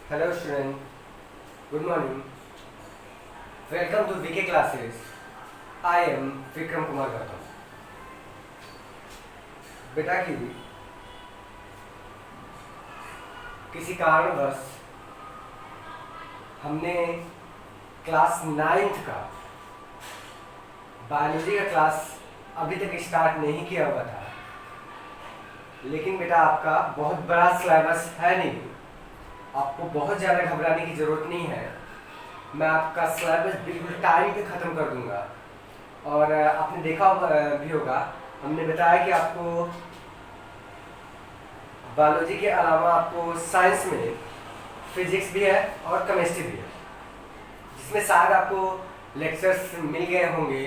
Hello student, good morning. Welcome to VK classes. I am Vikram Kumar Gautam. बेटा की किसी कारणवश हमने क्लास 9th का बायोलॉजी का क्लास अभी तक स्टार्ट नहीं किया हुआ था, लेकिन बेटा आपका बहुत बड़ा सिलेबस है नहीं, आपको बहुत ज़्यादा घबराने की ज़रूरत नहीं है। मैं आपका सिलेबस बिल्कुल टाइम पे ख़त्म कर दूंगा। और आपने देखा भी होगा, हमने बताया कि आपको बायोलॉजी के अलावा आपको साइंस में फिजिक्स भी है और केमिस्ट्री भी है, जिसमें शायद आपको लेक्चर्स मिल गए होंगे।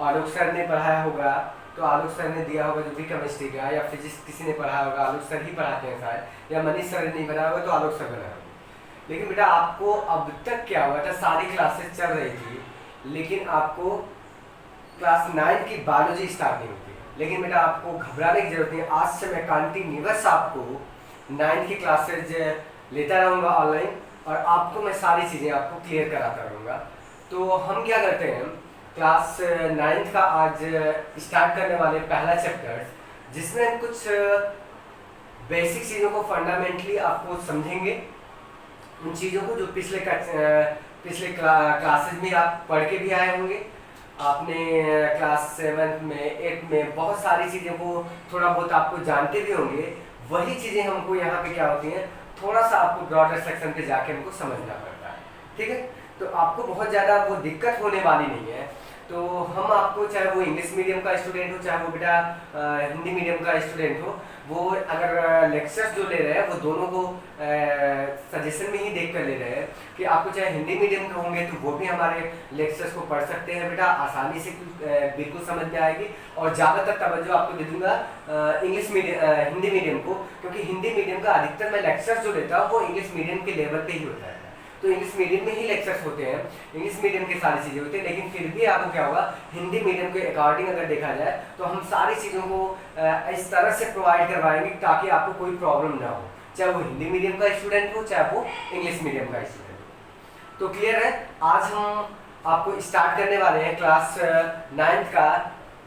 आलोक सर ने पढ़ाया होगा तो आलोक सर ने दिया होगा जो भी केमिस्ट्री का, या फिजिक्स किसी ने पढ़ाया होगा, आलोक सर ही पढ़ाते हैं शायद, या मनीष सर ने बनाया होगा तो आलोक सर बनाया होगा। लेकिन बेटा आपको अब तक क्या हुआ था, सारी क्लासेस चल रही थी, लेकिन आपको क्लास 9 की बायोलॉजी स्टार्ट नहीं होती। लेकिन बेटा आपको घबराने की जरूरत नहीं, आज से मैं कंटिन्यूअस आपको 9 की क्लासेज लेता रहूँगा ऑनलाइन, और आपको मैं सारी चीज़ें आपको क्लियर कराता रहूँगा। तो हम क्या करते हैं, क्लास 9th का आज स्टार्ट करने वाले पहला चैप्टर, जिसमें हम कुछ बेसिक चीज़ों को फंडामेंटली आपको समझेंगे, उन चीज़ों को जो पिछले क्लासेज में आप पढ़ के भी आए होंगे। आपने क्लास 7 में 8 में बहुत सारी चीज़ों को थोड़ा बहुत आपको जानते भी होंगे। वही चीज़ें हमको यहाँ पे क्या होती हैं, थोड़ा सा आपको ब्रॉडर सेक्शन पे जाके हमको समझना पड़ता है, ठीक है। तो आपको बहुत ज़्यादा वो दिक्कत होने वाली नहीं है। तो हम आपको, चाहे वो इंग्लिश मीडियम का स्टूडेंट हो, चाहे वो बेटा हिंदी मीडियम का स्टूडेंट हो, वो अगर लेक्चर्स जो ले रहे हैं वो दोनों को सजेशन में ही देख कर ले रहे हैं कि आपको चाहे हिंदी मीडियम के होंगे तो वो भी हमारे लेक्चर्स को पढ़ सकते हैं बेटा, आसानी से बिल्कुल समझ में आएगी। और ज़्यादातर तवज्जो आपको दे दूंगा हिंदी मीडियम को, क्योंकि हिंदी मीडियम का अधिकतर मैं लेक्चर्स जो लेता हूँ वो इंग्लिश मीडियम के लेवल पे ही होता है। तो इंग्लिश मीडियम में ही लेक्चर्स होते हैं, इंग्लिश मीडियम की सारी चीज़ें होती हैं, लेकिन फिर भी आपको क्या होगा, हिंदी मीडियम के अकॉर्डिंग अगर देखा जाए तो हम सारी चीज़ों को इस तरह से प्रोवाइड करवाएंगे ताकि आपको कोई प्रॉब्लम ना हो, चाहे वो हिंदी मीडियम का स्टूडेंट हो, चाहे वो इंग्लिश मीडियम का स्टूडेंट हो। तो क्लियर है, आज हम आपको स्टार्ट करने वाले हैं क्लास 9th का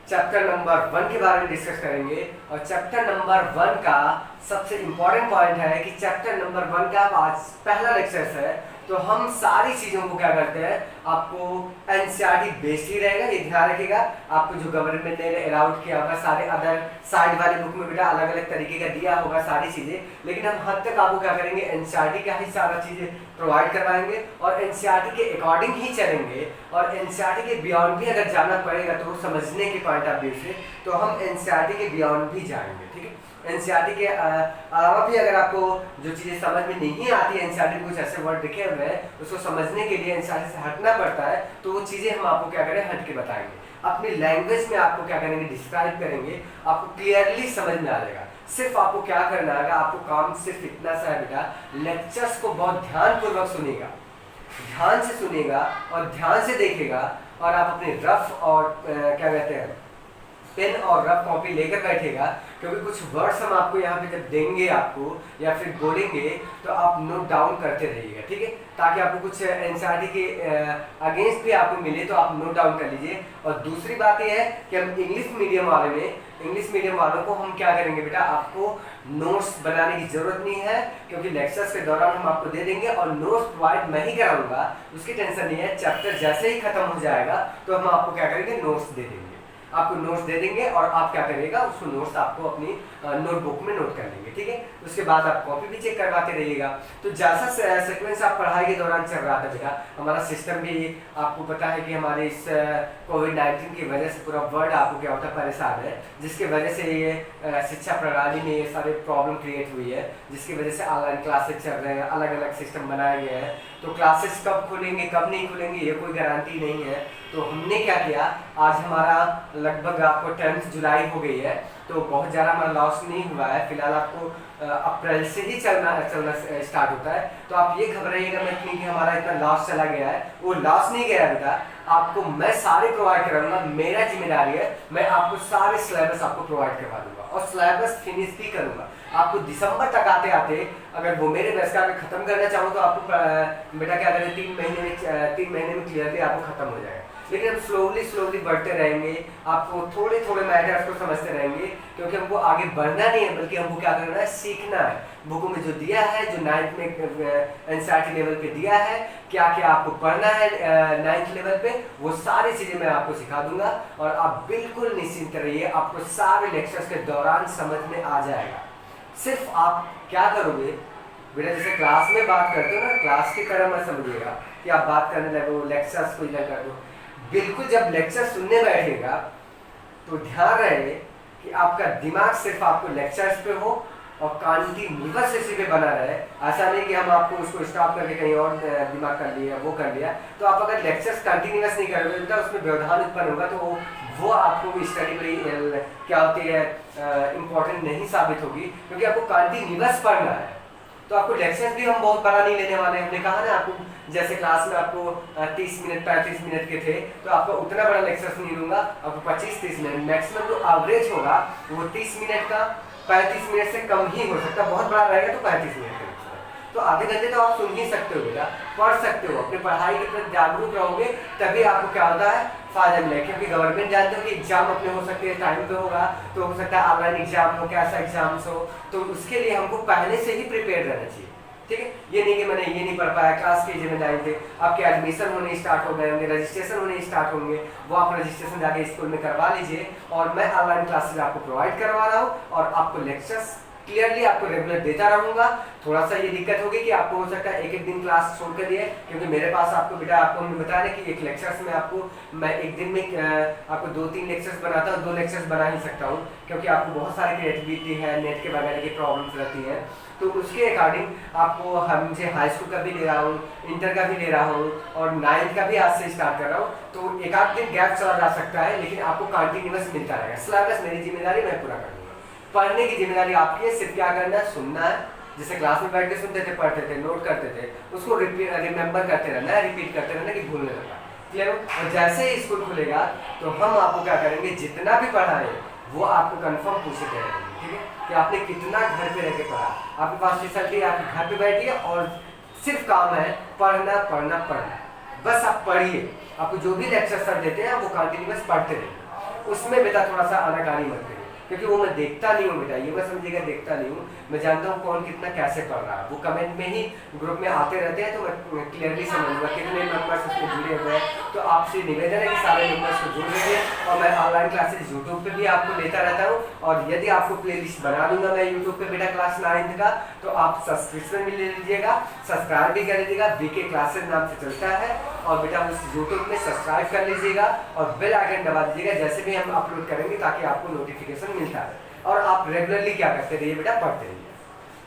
चैप्टर नंबर 1 के बारे में डिस्कस करेंगे। और चैप्टर नंबर 1 का सबसे इम्पॉर्टेंट पॉइंट है कि चैप्टर नंबर 1 का आज पहला लेक्चर है, तो हम सारी चीज़ों को क्या करते हैं, आपको एनसीईआरटी बेस्ड ही रहेगा, ये ध्यान रखिएगा। आपको जो गवर्नमेंट ने अलाउड किया होगा, सारे अदर साइड वाली बुक में बेटा अलग अलग तरीके का दिया होगा सारी चीज़ें, लेकिन हम हद तक आपको क्या करेंगे, एनसीईआरटी का ही सारा चीज़ें प्रोवाइड करवाएंगे और एनसीईआरटी के अकॉर्डिंग ही चलेंगे। और एनसीईआरटी के बियॉन्ड भी अगर जाना पड़ेगा तो समझने के पॉइंट ऑफ व्यू से तो हम एनसीईआरटी के बियॉन्ड भी जाएंगे, ठीक है। एनसीईआरटी के अलावा भी अगर आपको जो चीज़ें समझ में नहीं आती है, एनसीईआरटी में कुछ ऐसे वर्ड लिखे हुए हैं, उसको समझने के लिए एनसीईआरटी से हटना पड़ता है, तो वो चीज़ें हम आपको क्या करें, हट के बताएंगे, अपनी लैंग्वेज में आपको क्या करेंगे, डिस्क्राइब करेंगे, आपको क्लियरली समझ में आ जाएगा। सिर्फ आपको क्या करना है, आपको काम सिर्फ इतना सा है बेटा, लेक्चर्स को बहुत ध्यानपूर्वक सुनेगा, ध्यान से सुनेगा और ध्यान से देखेगा, और आप अपने रफ और क्या कहते हैं, पेन और रफ कॉपी लेकर बैठेगा, क्योंकि कुछ वर्ड्स हम आपको यहाँ पे जब देंगे आपको या फिर बोलेंगे तो आप नोट डाउन करते रहिएगा, ठीक है, ताकि आपको कुछ एनसीईआरटी के अगेंस्ट भी आपको मिले तो आप नोट डाउन कर लीजिए। और दूसरी बात यह है कि हम इंग्लिश मीडियम वालों को हम क्या करेंगे बेटा, आपको नोट्स बनाने की जरूरत नहीं है, क्योंकि लेक्चर्स के दौरान हम आपको दे देंगे और नोट्स प्रोवाइड मैं ही कराऊंगा, उसकी टेंशन नहीं है। चैप्टर जैसे ही खत्म हो जाएगा तो हम आपको क्या करेंगे, नोट्स दे देंगे, आपको नोट्स दे देंगे और आप क्या करिएगा, उसको नोट्स आपको अपनी नोटबुक में नोट कर लेंगे, ठीक है। उसके बाद आप कॉपी भी चेक करवाते रहिएगा। तो जैसा सीक्वेंस आप पढ़ाई के दौरान चल रहा था बेटा, हमारा सिस्टम भी आपको पता है कि हमारे इस कोविड-19 की वजह से पूरा वर्ल्ड आपको क्या होता है, परेशान है, जिसकी वजह से ये शिक्षा प्रणाली में ये सारे प्रॉब्लम क्रिएट हुई है, जिसकी वजह से ऑनलाइन क्लासेस चल रहे हैं, अलग अलग सिस्टम बनाए गए हैं। तो क्लासेस कब खुलेंगे कब नहीं खुलेंगे ये कोई गारंटी नहीं है। तो हमने क्या किया, आज हमारा लगभग आपको 10 जुलाई हो गई है, तो बहुत ज़्यादा हमारा लॉस नहीं हुआ है। फिलहाल आपको अप्रैल से ही चलना स्टार्ट होता है, तो आप ये घबराइएगा मत कि हमारा इतना लॉस चला गया है। वो लॉस नहीं गया बेटा, आपको मैं सारे प्रोवाइड कराऊंगा, मेरा जिम्मेदारी है, मैं आपको सारे सिलेबस आपको प्रोवाइड करवा दूंगा और सिलेबस फिनिश भी करूंगा। आपको दिसंबर तक आते आते अगर वो मेरे बेस का अगर खत्म करना चाहूँ तो आपको बेटा क्या करें 3 महीने में क्लियरली आपको खत्म हो जाएगा। लेकिन हम स्लोली बढ़ते रहेंगे, आपको थोड़े थोड़े मैटर्स को समझते रहेंगे, क्योंकि हमको आगे बढ़ना नहीं है, बल्कि हमको क्या करना है, सीखना है। बुकों में जो दिया है, जो 9th में एनसीईआरटी लेवल पे दिया है, क्या क्या आपको पढ़ना है 9th लेवल पे, वो सारी चीज़ें मैं आपको सिखा दूंगा और आप बिल्कुल निश्चिंत रहिए, आपको सारे लेक्चर्स के दौरान समझ में आ जाएगा। सिर्फ आप क्या करोगे बेटा, जैसे क्लास में बात करते हो ना, क्लास की तरह मत समझिएगा कि आप बात करने लगो, लेक्चर्स को इधर कर दो। बिल्कुल जब लेक्चर सुनने बैठेगा तो ध्यान रहे कि आपका दिमाग सिर्फ आपको लेक्चर्स पे हो और कंटिन्यूअस इसी पे बना रहे। ऐसा नहीं कि हम आपको उसको स्टॉप करके कहीं और दिमाग कर लिया, वो कर लिया। तो आप अगर लेक्चर्स कंटिन्यूअस नहीं करोगे बेटा, उसमें व्यवधान उत्पन्न होगा, तो वो आपको स्टडी बड़ी क्या होती है इम्पोर्टेंट नहीं साबित होगी, क्योंकि आपको कंटिन्यूअस पढ़ना है। तो आपको लेक्चर्स भी हम बहुत बड़ा नहीं लेने वाले हैं। हमने कहा ना आपको, जैसे क्लास में आपको 30 मिनट 35 मिनट के थे, तो आपको उतना बड़ा लेक्चर्स नहीं दूंगा, आपको 25-30 मिनट मैक्सिमम जो एवरेज होगा वो 30 मिनट का, 35 मिनट से कम ही हो सकता है। बहुत बड़ा रहेगा तो 35 मिनट का, तो आधे घंटे तो आप सुन ही सकते हो बेटा, पढ़ सकते हो, अपनी पढ़ाई के प्रति जागरूक रहोगे, तभी आपको क्या होता है फायदा मिलेगा। क्योंकि गवर्नमेंट जानते हो कि एग्जाम अपने हो सकते हैं टाइम पे होगा, तो हो सकता है ऑनलाइन एग्जाम हो, कैसा एग्जाम्स हो, तो उसके लिए हमको पहले से ही प्रिपेयर रहना चाहिए। ठीक है, ये नहीं कि मैंने ये नहीं पढ़ पाया, क्लास की जिम्मेदारी थे, आपके एडमिशन होने स्टार्ट हो गए होंगे, रजिस्ट्रेशन होने स्टार्ट होंगे, वो आप रजिस्ट्रेशन जाके स्कूल में करवा लीजिए और मैं ऑनलाइन क्लासेस आपको प्रोवाइड करवा रहा हूँ और आपको लेक्चर्स क्लियरली आपको रेगुलर देता रहूंगा। थोड़ा सा ये दिक्कत होगी कि आपको हो सकता है एक दिन क्लास छोड़ कर दिए, क्योंकि मेरे पास आपको बेटा आपको हमने बताया कि एक लेक्चर्स में आपको मैं एक दिन में आपको 2-3 लेक्चर्स बनाता हूँ, 2 लेक्चर्स बना ही सकता हूँ, क्योंकि आपको बहुत सारी क्रिएटिविटी है, नेट के वगैरह की प्रॉब्लम्स रहती हैं। तो उसके अकॉर्डिंग आपको हमसे हाई स्कूल का भी ले रहा हूँ, इंटर का भी ले रहा हूँ और 9th का भी आज से स्टार्ट कर रहा हूँ। तो एक आध दिन गैप चला जा सकता है, लेकिन आपको कंटिन्यूअस मिलता रहेगा। सिलेबस मेरी जिम्मेदारी, मैं पूरा कर दूँगा। पढ़ने की जिम्मेदारी आपकी है, सिर्फ क्या करना है, सुनना है। जैसे क्लास में बैठ के सुनते थे, पढ़ते थे, नोट करते थे, उसको रिमेंबर करते रहना है, रिपीट करते रहना कि भूलने लगा। क्लियर हो? और जैसे ही स्कूल खुलेगा तो हम आपको क्या करेंगे, जितना भी पढ़ाएं वो आपको कंफर्म पूछते रहेंगे। ठीक है, कि आपने कितना घर पे रह के पढ़ा, आपके पास फैसिलिटी, आप घर पे बैठिए और सिर्फ काम है पढ़ना पढ़ना पढ़ना। बस आप पढ़िए, आपको जो भी लेक्चर सर देते हैं वो कंटिन्यूअस पढ़ते रहिए। उसमें बेटा थोड़ा सा आनाकानी मत करिए, क्योंकि वो मैं देखता नहीं हूँ बेटा, ये मैं समझिएगा, देखता नहीं हूँ। मैं जानता हूँ कौन कितना कैसे पढ़ रहा है। वो कमेंट में ही ग्रुप में आते रहते हैं, तो मैं क्लियरली समझूंगा कितने मेंबर्स उसमें जुड़े हुए हैं। तो आपसे निवेदन है कि सारे मेंबर्स को जुड़ लीजिए और मैं ऑनलाइन क्लासेस यूट्यूब पे भी आपको लेता रहता हूँ। और यदि आपको प्लेलिस्ट बना दूंगा मैं यूट्यूब पे बेटा क्लास 9th का, तो आप सब्सक्रिप्शन भी ले लीजिएगा, सब्सक्राइब भी कर लीजिएगा। बीके क्लासेस नाम से चलता है और बेटा उस यूट्यूब में सब्सक्राइब कर लीजिएगा और बेल आइकन दबा दीजिएगा, जैसे भी हम अपलोड करेंगे, ताकि आपको नोटिफिकेशन मिलता है और आप रेगुलरली क्या करते रहिए बेटा, पढ़ते रहिए।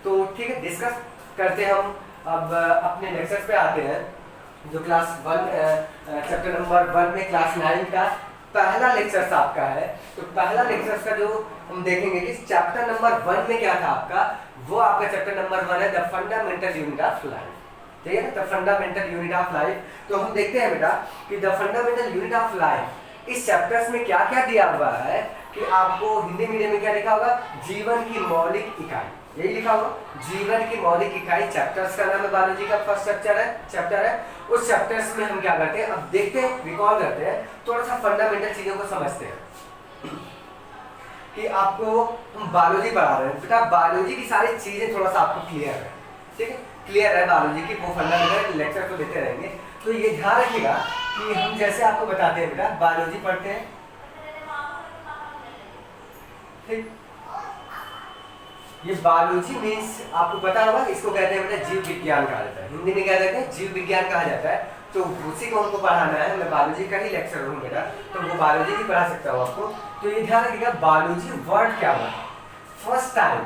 तो ठीक है, डिस्कस करते हैं हम अब अपने लेक्चर्स पे आते हैं। जो क्लास 1 चैप्टर नंबर 1 में क्लास 9 का पहला लेक्चर आपका है। तो पहला लेक्चर का जो हम देखेंगे कि चैप्टर नंबर 1 में क्या था आपका, वो आपका चैप्टर नंबर 1 है the fundamental unit of life. ठीक है, the fundamental unit of life. तो हम देखते हैं बेटा कि the fundamental unit of life इस चैप्टर्स में क्या क्या दिया हुआ है, कि आपको हिंदी मीडियम में क्या लिखा होगा, जीवन की मौलिक इकाई, यही लिखा होगा, जीवन की मौलिक इकाई। चैप्टर्स का नाम है, बायोलॉजी का फर्स्ट चैप्टर है। उस चैप्टर्स में हम क्या करते हैं, अब देखते हैं, रिकॉल करते हैं, थोड़ा सा फंडामेंटल चीजों को समझते हैं कि आपको हम बायोलॉजी पढ़ा रहे हैं बेटा, बायोलॉजी की सारी चीजें थोड़ा सा आपको क्लियर है। ठीक है, क्लियर है बायोलॉजी की, वो फंडामेंटल लेक्चर को देते रहेंगे। तो ये ध्यान रखिएगा कि हम जैसे आपको बताते हैं बेटा, बायोलॉजी पढ़ते हैं, ठीक, ये बायोलॉजी मीन्स आपको पता होगा, इसको कहते हैं बेटा जीव विज्ञान कहा जाता है, हिंदी में क्या कहते हैं, जीव विज्ञान कहा जाता है। तो उसी को हमको पढ़ाना है, मैं बायोलॉजी का ही लेक्चर हूँ बेटा, तो वो बायोलॉजी भी पढ़ा सकता हूँ आपको। तो ये ध्यान रखिएगा, बायोलॉजी वर्ड क्या हुआ, फर्स्ट टाइम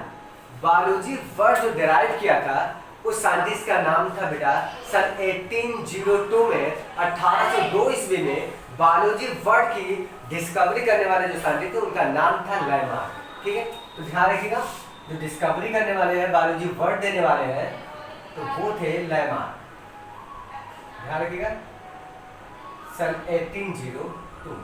बायोलॉजी वर्ड जो डिराइव किया था उस साइंटिस्ट का नाम था बेटा सन 1802 में, 1802 ईस्वी में बायोलॉजी वर्ड की डिस्कवरी करने वाले जो साइंटिस्ट थे उनका नाम था लाइमार्क। ठीक है, तो ध्यान रखिएगा, जो डिस्कवरी करने वाले हैं, बायोलॉजी वर्ड देने वाले हैं, तो वो थे लाइमार्क। ध्यान रखिएगा, सन 1802,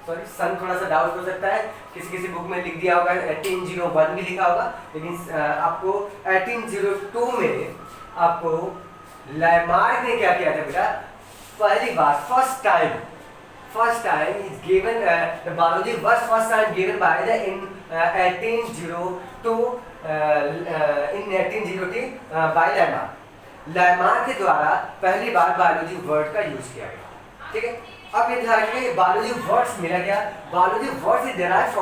सॉरी सन थोड़ा सा डाउट हो सकता है, किसी किसी बुक में लिख दिया होगा 1801 भी लिखा होगा, लेकिन आपको 1802 में आपको लाइमार्क ने क्या किया था बेटा, पहली बार first time is given the biology was first time given by the in 1802 in 1802 by Lamarck के द्वारा पहली बार बायोलॉजी वर्ड का यूज किया गया। ठीक है, अब ये ध्यान रखिए बायोलॉजी वर्ड्स मिला क्या, biology words is derived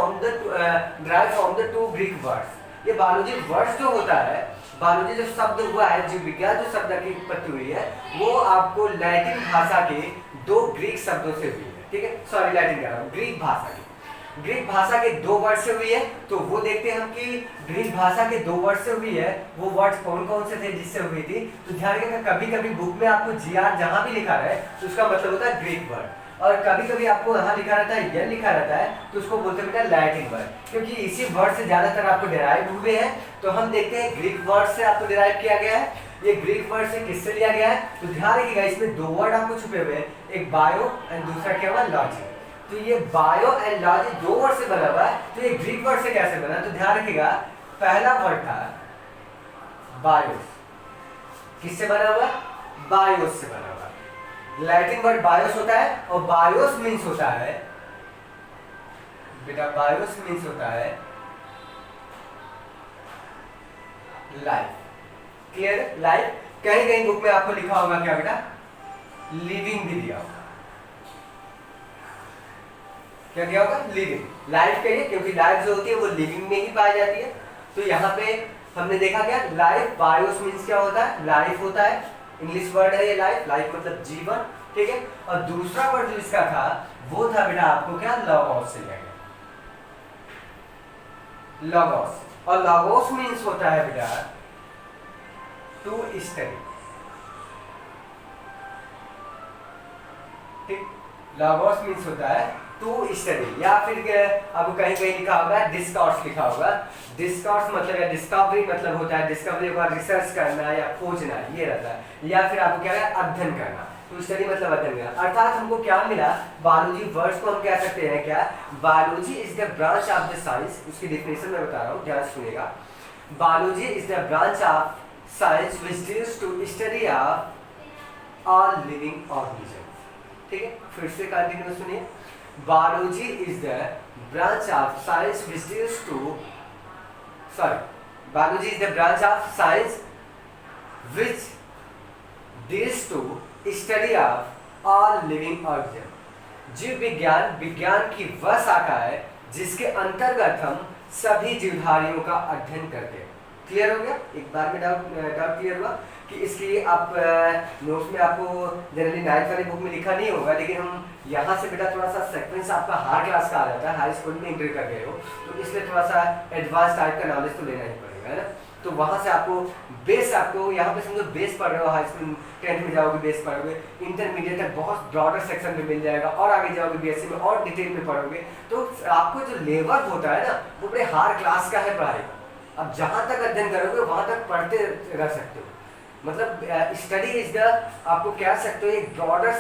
from the two Greek words. ये बायोलॉजी वर्ड्स जो होता है, बायोलॉजी जो शब्द हुआ है, जीव विज्ञान जो शब्द की उत्पत्ति हुई है, वो आपको लैटिन भाषा के दो ग्रीक शब्दों से हुई है। ठीक है, सॉरी लैटिन कह रहा हूँ, ग्रीक भाषा के दो वर्ड से हुई है। तो वो देखते हैं हम कि ग्रीक भाषा के दो वर्ड से हुई है, वो वर्ड कौन कौन से थे जिससे हुई थी। तो ध्यान रखिएगा, कभी कभी बुक में आपको GR जहां भी लिखा है तो उसका मतलब होता है ग्रीक वर्ड, और कभी कभी आपको यहाँ लिखा रहता है, यह लिखा रहता है, तो उसको बोलते हैं बेटा लैटिन वर्ड, क्योंकि इसी वर्ड से ज्यादातर आपको डिराइव हुए हैं। तो हम देखते हैं ग्रीक वर्ड से आपको डिराइव किया गया है। ये ग्रीक वर्ड से किससे लिया गया है, तो ध्यान रखिएगा, इसमें दो वर्ड आपको छुपे हुए हैं, एक बायो एंड दूसरा क्या हुआ, लॉजी। तो ये बायो एंड लॉजी दो वर्ड से बना हुआ है, तो ये ग्रीक वर्ड से कैसे बना, तो ध्यान रखिएगा, पहला वर्ड था बायोस, किससे बना हुआ, बायोस से बना हुआ। लैटिन वर्ड बायोस होता है, और बायोस मीन्स होता है बेटा, बायोस मीन्स होता है लाइफ। Clear, life. कहीं कहीं बुक में आपको लिखा होगा क्या बेटा, लिविंग भी दिया होगा, क्या दिया होगा, लिविंग। लाइफ कहिए, क्योंकि लाइफ जो होती है वो लिविंग में ही पाई जाती है। तो यहाँ पे हमने देखा क्या, लाइफ, बायोस मीन्स क्या होता है, लाइफ होता है, इंग्लिश वर्ड है ये लाइफ, लाइफ मतलब जीवन। ठीक है, और दूसरा वर्ड जो इसका था वो था बेटा आपको क्या, लॉगोस से लिया गया, लॉगोस। और लॉगोस मीन्स होता है बेटा टू स्टडी। ठीक, लॉगोस मीन्स होता है टू स्टडी, या फिर आपको कहीं कहीं लिखा होगा डिस्कॉर्स लिखा होगा। डिस्कॉर्स मतलब है डिस्कवरी, मतलब होता है डिस्कवरी का रिसर्च करना या खोजना, ये रहता है। या फिर आपको क्या है, अध्ययन करना। तो स्टडी मतलब अध्ययन करना। अर्थात हमको क्या मिला, बायोलॉजी वर्ड्स को हम कह सकते हैं क्या, biology is the branch of the science. उसकी डेफिनेशन मैं बता रहा हूँ, ध्यान सुनिएगा। Biology is the branch of science which deals to study of all living organisms. ठीक है, फिर से कंटिन्यू सुनिए। Biology is the branch of science which deals to, biology is the branch of science which deals to study of all living organisms। जीव विज्ञान विज्ञान की वह शाखा है जिसके अंतर्गत हम सभी जीवधारियों का अध्ययन करते हैं। क्लियर हो गया, एक बार में डाउट क्लियर हुआ कि इसकी आप नोट्स में आपको जनरली 9th वाली बुक में लिखा नहीं होगा, लेकिन हम यहाँ से बेटा थोड़ा सा सेक्वेंस आपका हाई क्लास का आ जाता है, हाई स्कूल में एंट्री कर गए हो, तो इसलिए थोड़ा सा एडवांस टाइप का नॉलेज तो लेना ही पड़ेगा, है ना। तो वहाँ से आपको बेस, आपको यहाँ पे समझो बेस पढ़ रहे हो, हाई स्कूल 10th में जाओगे बेस पढ़ोगे, इंटरमीडिएट तक बहुत ब्रॉडर सेक्शन में मिल जाएगा, और आगे जाओगे BSc में और डिटेल में पढ़ोगे, तो आपको जो लेवल होता है ना वो बड़े हाई क्लास का है पढ़ाई का। अब जहाँ तक अध्ययन करोगे वहाँ तक पढ़ते रह सकते हो, मतलब स्टडी इज द, आपको कह सकते हो एक ब्रॉडर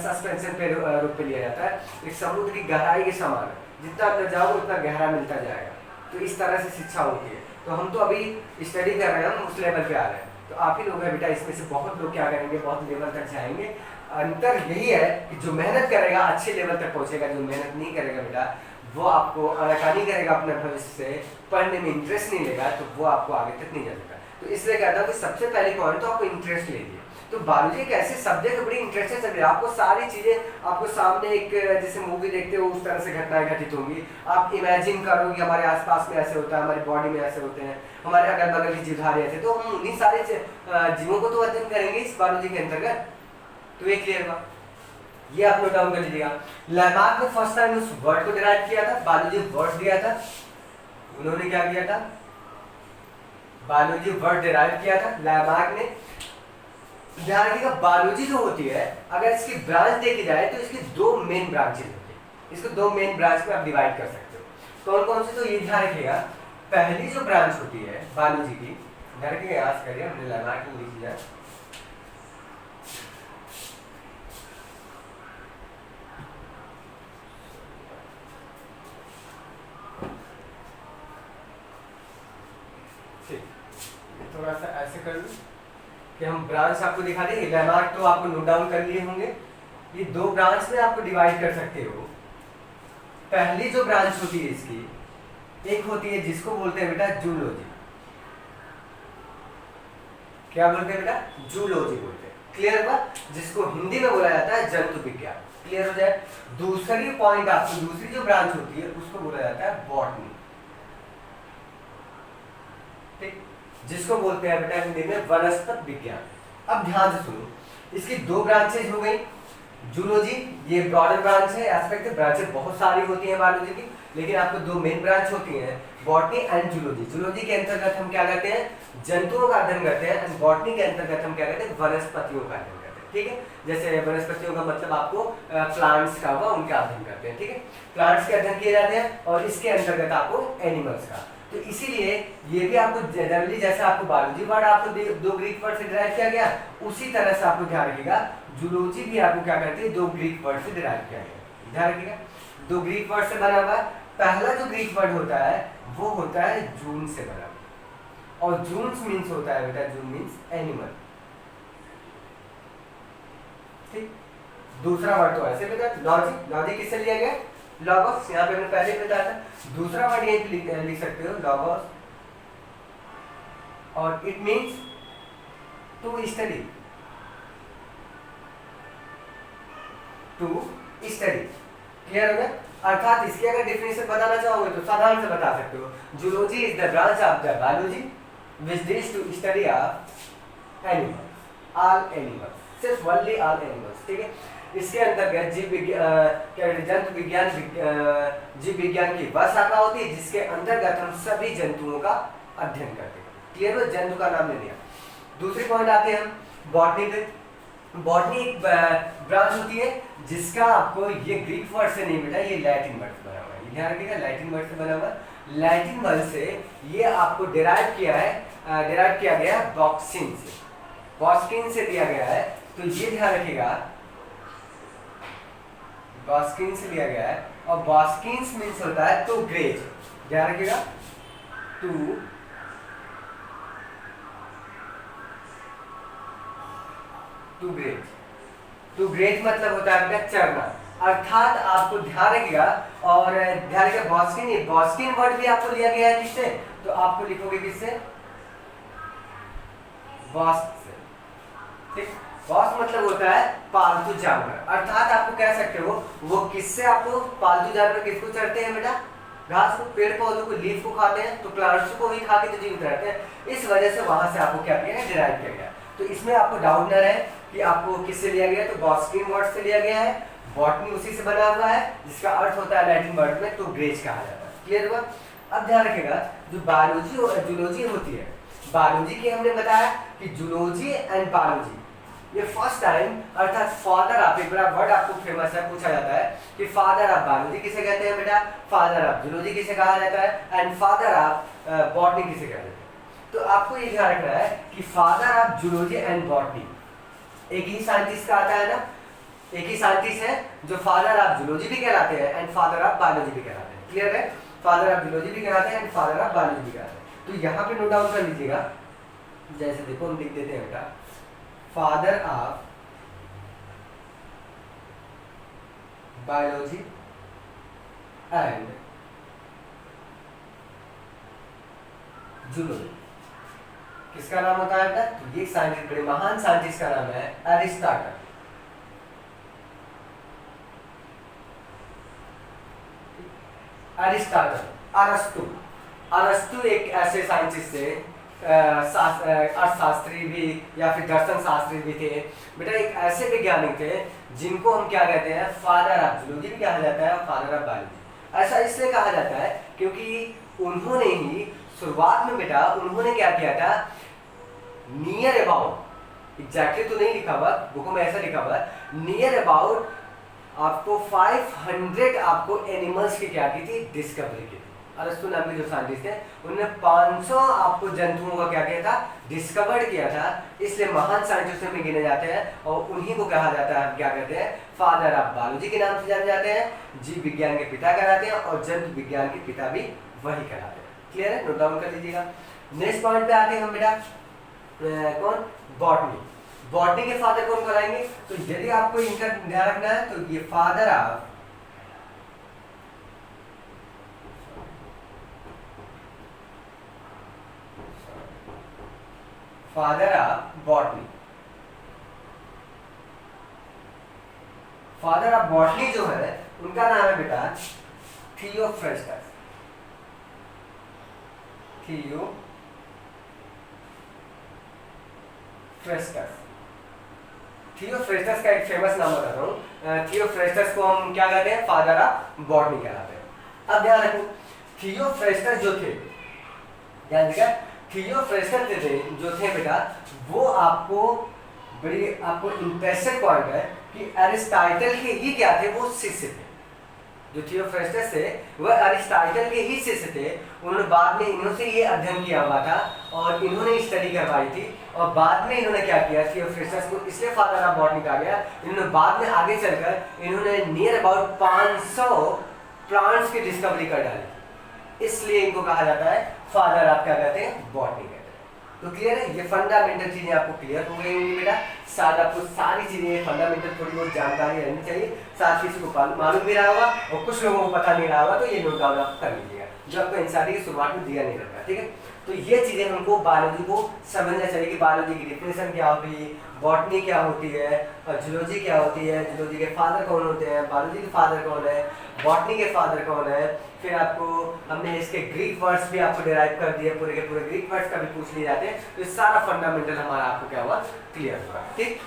सस्पेंशन पे रूप पे लिया जाता है, एक समुद्र की गहराई के समान, जितना अंदर जाओगे उतना गहरा मिलता जाएगा। तो इस तरह से शिक्षा होती है। तो हम तो अभी स्टडी कर रहे हैं, हम उस लेवल पे आ रहे हैं, तो आप ही लोग हैं बेटा, इसमें से बहुत लोग क्या करेंगे, बहुत लेवल तक जाएंगे। अंतर यही है कि जो मेहनत करेगा अच्छे लेवल तक पहुंचेगा, जो मेहनत नहीं करेगा बेटा वो आपको आनाकानी करेगा, अपने भविष्य से पढ़ने में इंटरेस्ट नहीं लेगा, तो वो आपको आगे तक नहीं जाएगा। तो इसलिए कहता हूँ कि सबसे पहले पॉइंट तो आपको इंटरेस्ट लीजिए। तो बायोलॉजी एक ऐसे सब्जेक्ट बड़ी इंटरेस्टिंग सब्जेक्ट, आपको सारी चीज़ें आपको सामने एक जैसे मूवी देखते हो उस तरह से घटनाएं घटित होंगी। आप इमेजिन करोगे हमारे आसपास में ऐसे होता है, हमारी बॉडी में ऐसे होते हैं, हमारे अगल बगल की जीवधारी ऐसे, तो हम उन्हीं सारे जीवों को तो अध्ययन करेंगे इस बायोलॉजी के अंतर्गत। तो ये क्लियर हुआ, ये आप नोट डाउन कर लीजिएगा। लामार्क ने फर्स्ट टाइम उस वर्ड को डिराइव किया था, बायोलॉजी वर्ड दिया था, उन्होंने क्या किया था, बायोलॉजी वर्ड डिराइव किया था लामार्क ने। ध्यान रखिएगा बायोलॉजी जो होती है अगर इसकी ब्रांच देखी जाए तो इसकी दो मेन ब्रांचेज होती है। इसको दो मेन ब्रांच में आप डिवाइड कर सकते हो। कौन कौन सी? तो ये ध्यान रखिएगा पहली जो ब्रांच होती है बायोलॉजी की, ध्यान रखिएगा, याद करिए, हमने लैमार्क में लिखी जाए। थोड़ा सा ऐसे कर लूं कि हम ब्रांच आपको दिखा देंगे। लैमार्क तो आपको नोट डाउन कर लिए होंगे। ये दो ब्रांच में आपको डिवाइड कर सकते हो। पहली जो ब्रांच होती है इसकी एक होती है जिसको बोलते हैं बेटा जूलॉजी। क्या बोलते हैं बेटा? जूलॉजी बोलते हैं। क्लियर हुआ? जिसको हिंदी में बोला जाता है जंतु विज्ञान। क्लियर हो जाए? दूसरी पॉइंट आपको दूसरी जो ब्रांच होती है उसको बोला जाता है बॉटनी। ठीक, जिसको बोलते हैं बेटा हिंदी में वनस्पत विज्ञान। अब ध्यान से सुनो, इसकी दो ब्रांचेज हो गई। जूलॉजी ये ब्रॉडर ब्रांच है, एस्पेक्ट ब्रांचेज बहुत सारी होती हैं बायोलॉजी की, लेकिन आपको दो मेन ब्रांच होती हैं, बॉटनी एंड जूलॉजी। जूलॉजी के अंतर्गत हम क्या करते हैं? जंतुओं का अध्ययन करते हैं, एंड बॉटनी के अंतर्गत हम क्या करते हैं? वनस्पतियों का अध्ययन करते हैं। ठीक है, जैसे वनस्पतियों का मतलब आपको प्लांट्स का हुआ, उनका अध्ययन करते हैं। ठीक है, प्लांट्स के अध्ययन किए जाते हैं और इसके अंतर्गत आपको एनिमल्स का। तो इसीलिए ये भी आपको जनरली जैसे आपको बायोलॉजी वर्ड आपको दो ग्रीक वर्ड से डिराइव किया गया, उसी तरह से आपको ध्यान रखिएगा जूलॉजी भी आपको क्या करती है? दो ग्रीक वर्ड से डिराइव किया गया। ध्यान रखिएगा दो ग्रीक वर्ड से बना हुआ है। पहला जो ग्रीक वर्ड होता है वो होता है जून से बना, और जून्स मीन्स होता है बेटा, जून मीन्स एनिमल। ठीक, दूसरा वर्ड तो ऐसे बेटा लॉजिक। लॉजिक किससे लिया गया? लॉगोस। यहाँ पे हमने पहले बताया था। दूसरा वर्ड ये लिख सकते हो लॉगोस, और it means to study. To study. Clear हो गया? अर्थात इसकी अगर डेफिनेशन बताना चाहोगे तो साधारण से बता सकते हो, zoology is the branch of the biology which deals to study of animals, all animals, सिर्फ ओनली ऑल एनिमल्स। ठीक है, इसके अंतर्गत जीव विज्ञान, जंतु विज्ञान, जीव विज्ञान की वह शाखा होती है जिसके अंतर्गत हम सभी जंतुओं का अध्ययन करते हैं। क्लियर हो? जंतु का नाम ले लिया। दूसरी पॉइंट आते हैं हम बॉटनी पे। बॉटनी एक ब्रांच होती है जिसका आपको ये ग्रीक वर्ड से नहीं बेटा, ये लैटिन वर्ड से बना हुआ है। ये ध्यान रखिएगा, लैटिन वर्ड से बना हुआ है। लैटिन वर्ड से ये आपको डिराइव किया गया है बॉक्सिन से। बॉस्किन से दिया गया है, तो ये ध्यान रखिएगा बॉस्किन से लिया गया है, और बॉस्किन्स मीन्स होता है टू ग्रेज। ध्यान रखिएगा, टू ग्रेज। टू ग्रेज मतलब होता है बेटा चरना। अर्थात आपको ध्यान रखिएगा, और ध्यान रखिएगा बॉस्किन वर्ड भी आपको लिया गया है किससे? तो आपको लिखोगे किससे? बॉस्क से। ठीक, बॉस्क मतलब होता है पालतू जानवर। अर्थात आपको कह सकते हो वो किससे आपको पालतू जानवर किसको चढ़ते हैं बेटा? घास को, पेड़ पौधों को, लीफ को खाते हैं, तो प्लांट्स को ही खा के तो जीवित रहते हैं। इस वजह से वहां से आपको क्या किया है? डिराइव किया गया। तो इसमें आपको डाउट न रहे कि आपको किससे लिया गया है, तो बॉस्किन वर्ड से लिया गया है। बॉटनी उसी से बना हुआ है जिसका अर्थ होता है लैटिन वर्ड में तो ग्रेज कहा जाता है। क्लियर हुआ? अब ध्यान रखिएगा जो बायोलॉजी और जूलॉजी होती है, बायोलॉजी की हमने बताया कि जूलॉजी एंड बायोलॉजी ये फर्स्ट टाइम, अर्थात फादर ऑफ, एक बड़ा वर्ड आपको फेमस है, पूछा जाता है कि फादर ऑफ बायोलॉजी किसे कहते हैं बेटा? फादर ऑफ जूलॉजी किसे कहा जाता है? एंड फादर ऑफ बॉटनी किसे कहते हैं? तो आपको ये ध्यान रखना है कि father of zoology and botany एक ही साइंटिस्ट का आता है ना, एक ही साइंटिस्ट है जो फादर ऑफ जूलॉजी भी कहलाते हैं एंड फादर ऑफ बायोलॉजी भी कहलाते हैं। क्लियर है? फादर ऑफ जूलॉजी भी कहलाते हैं एंड फादर ऑफ बायोलॉजी भी कहलाते हैं। तो यहाँ पे नोट डाउन कर लीजिएगा, जैसे देखो हम लिख देते हैं बेटा, father of biology and zoology किसका नाम होता है बेटा? तो ये साइंटिस्ट, बड़े महान साइंटिस्ट का नाम है एरिस्टॉटल। एरिस्टॉटल, अरस्तु एक ऐसे साइंटिस्ट थे, अर्थशास्त्री भी या फिर दर्शन शास्त्री भी थे बेटा, एक ऐसे वैज्ञानिक थे जिनको हम क्या कहते हैं? फादर ऑफ जूलॉजी भी कहा जाता है, फादर ऑफ बायोलॉजी। ऐसा इसलिए कहा जाता है क्योंकि उन्होंने ही शुरुआत में बेटा, उन्होंने क्या किया था? नियर अबाउट एग्जैक्टली तो नहीं लिखा हुआ, बुक में ऐसा लिखा हुआ है नियर अबाउट आपको 500 आपको एनिमल्स की क्या की थी, डिस्कवरी की थी। अरस्तु नाम के जो साइंटिस्ट थे उन्होंने 500 आपको जंतुओं का क्या किया था, डिस्कवर्ड किया था। इसलिए महान साइंटिस्टों में गिने जाते हैं और उन्हीं को कहा जाता है, क्या कहते हैं, फादर ऑफ बायोलॉजी के नाम से जाने जाते हैं। जीव विज्ञान के पिता कहलाते हैं और जंतु विज्ञान के पिता भी वही कहलाते हैं। क्लियर है, नोट डाउन कर लीजिएगा। नेक्स्ट पॉइंट पे आते हैं हम बेटा, कौन, बॉटनी। बॉटनी के फादर कौन कहलाएंगे, तो यदि आपको इनका ध्यान रखना है तो ये father of botany, father of botany जो है उनका नाम है बेटा थियोफ्रेस्टस। थियोफ्रेस्टस का एक फेमस नाम बताता हूँ। थियोफ्रेस्टस को हम क्या कहते हैं, फादर ऑफ बॉटनी कहलाते हैं। अब ध्यान रखो, थियोफ्रेस्टस जो थे, ध्यान रखिएगा, थियोफ्रेस्टस जो थे बेटा, वो आपको बड़ी आपको इंटरेस्टिंग पॉइंट है कि अरिस्टाइटल के ही क्या थे, वो शिष्य थे। जो थियोफ्रेस्टस थे वह अरिस्टाइटल के ही शिष्य थे। उन्होंने बाद में इन्होंने ये अध्ययन किया हुआ था और इन्होंने स्टडी करवाई थी और बाद में इन्होंने क्या किया, थियोफ्रेस्टस को इसलिए फादर ऑफ बॉटनी कहा गया। इन्होंने बाद में आगे चलकर इन्होंने नियर अबाउट 500 प्लांट्स की डिस्कवरी कर डाली, इसलिए इनको कहा जाता है फादर ऑफ क्या कहते हैं, बॉटनी कहते हैं। तो क्लियर है, ये फंडामेंटल चीजें आपको क्लियर हो गई होंगी बेटा। साथ आपको सारी चीजें फंडामेंटल थोड़ी बहुत जानकारी रहनी चाहिए, साथ किसी को मालूम भी रहा होगा और कुछ लोगों को पता नहीं रहा होगा, तो ये नोट डाउन आप कर लीजिएगा, जो आपको एनसीईआरटी की शुरुआत में दिया नहीं रहता। ठीक है, तो ये चीजें हमको बायोलॉजी को समझना चाहिए कि बायोलॉजी की डिफिनेशन क्या होती है, बॉटनी क्या होती है और जूलॉजी क्या होती है, जूलॉजी के फादर कौन होते हैं, बायोलॉजी के फादर कौन है, बॉटनी के फादर कौन है। फिर आपको हमने इसके ग्रीक वर्ड्स भी आपको डिराइव कर दिए, पूरे के पूरे ग्रीक वर्ड्स का भी पूछ लिए जाते हैं। तो सारा फंडामेंटल हमारा आपको क्या हुआ, क्लियर हुआ। ठीक,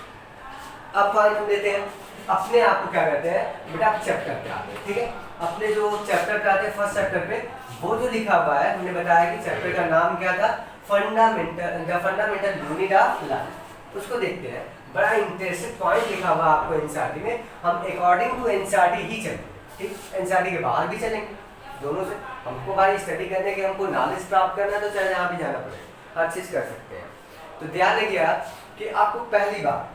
अब पॉइंट हम देते हैं अपने आप को क्या कहते हैं बेटा, चैप्टर पे आते हैं। ठीक है, अपने जो चैप्टर पे आते हैं, फर्स्ट चैप्टर पे वो जो लिखा हुआ है, हमने बताया कि चैप्टर का नाम क्या था, फंडामेंटल यूनिट ऑफ लाइफ। उसको देखते हैं, बड़ा इंटरेस्टिंग पॉइंट लिखा हुआ आपको एनसीईआरटी में। हम अकॉर्डिंग टू एनसीईआरटी ही चलेंगे, ठीक, एनसीईआरटी के बाहर भी चलेंगे, दोनों से। हमको भाई स्टडी करने के, हमको नॉलेज प्राप्त करना है तो चाहे जहाँ भी जाना पड़ेगा, हर चीज कर सकते हैं। तो ध्यान रखिएगा कि आपको पहली बार